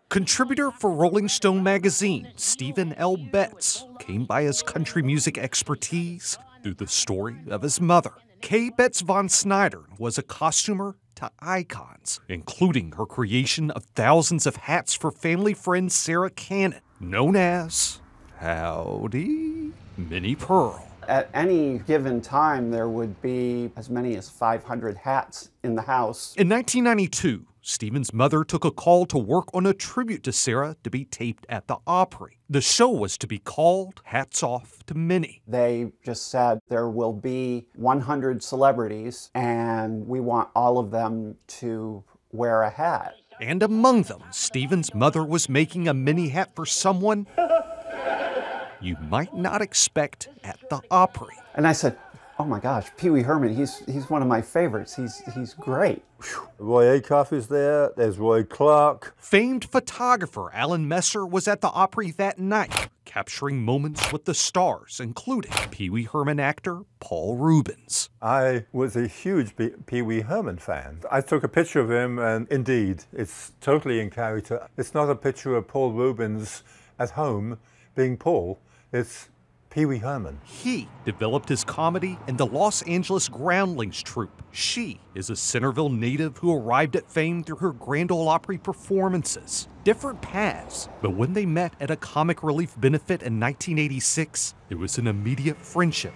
Contributor for Rolling Stone magazine, Stephen L. Betts, came by his country music expertise through the story of his mother. Kay Betts von Snyder was a costumer to icons, including her creation of thousands of hats for family friend Sarah Cannon, known as, howdy, Minnie Pearl. At any given time, there would be as many as 500 hats in the house. In 1992, Stephen's mother took a call to work on a tribute to Sarah to be taped at the Opry. The show was to be called Hats Off to Minnie. They just said there will be 100 celebrities and we want all of them to wear a hat. And among them, Stephen's mother was making a Minnie hat for someone you might not expect at the Opry. And I said, oh my gosh, Pee-wee Herman, he's one of my favorites. He's great. Roy Acuff is there. There's Roy Clark. Famed photographer Alan Messer was at the Opry that night, capturing moments with the stars, including Pee-wee Herman actor Paul Reubens. I was a huge Pee-wee Herman fan. I took a picture of him, and indeed, it's totally in character. It's not a picture of Paul Reubens at home being Paul. It's Pee-wee Herman. He developed his comedy in the Los Angeles Groundlings troupe. She is a Centerville native who arrived at fame through her Grand Ole Opry performances. Different paths, but when they met at a comic relief benefit in 1986, it was an immediate friendship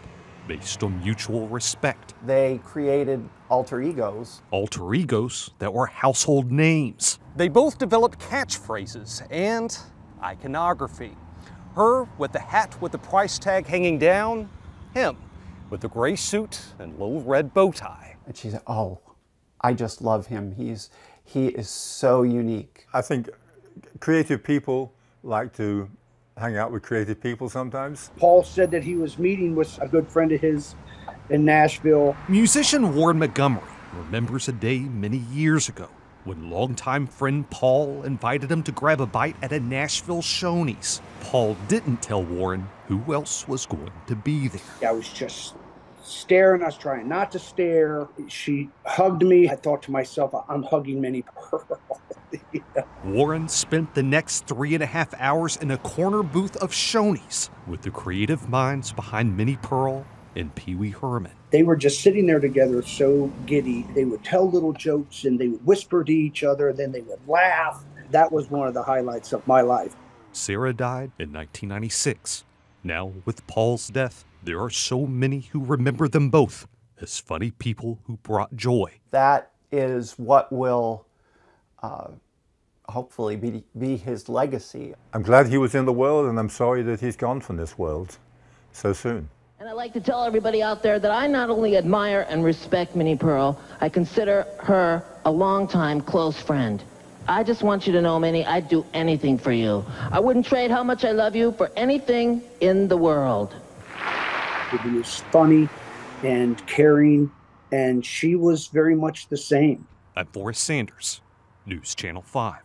based on mutual respect. They created alter egos. Alter egos that were household names. They both developed catchphrases and iconography. Her with the hat with the price tag hanging down, him with the gray suit and little red bow tie. And she said, oh, I just love him. He is so unique. I think creative people like to hang out with creative people sometimes. Paul said that he was meeting with a good friend of his in Nashville. Musician Warren Montgomery remembers a day many years ago when longtime friend Paul invited him to grab a bite at a Nashville Shoney's. Paul didn't tell Warren who else was going to be there. I was just staring. I was trying not to stare. She hugged me. I thought to myself, I'm hugging Minnie Pearl. Yeah. Warren spent the next 3.5 hours in a corner booth of Shoney's with the creative minds behind Minnie Pearl and Pee-wee Herman. They were just sitting there together, so giddy. They would tell little jokes and they would whisper to each other, then they would laugh. That was one of the highlights of my life. Sarah died in 1996. Now, with Paul's death, there are so many who remember them both as funny people who brought joy. That is what will hopefully be his legacy. I'm glad he was in the world, and I'm sorry that he's gone from this world so soon. And I'd like to tell everybody out there that I not only admire and respect Minnie Pearl, I consider her a longtime close friend. I just want you to know, Minnie, I'd do anything for you. I wouldn't trade how much I love you for anything in the world. He was funny and caring, and she was very much the same. I'm Forrest Sanders, News Channel 5.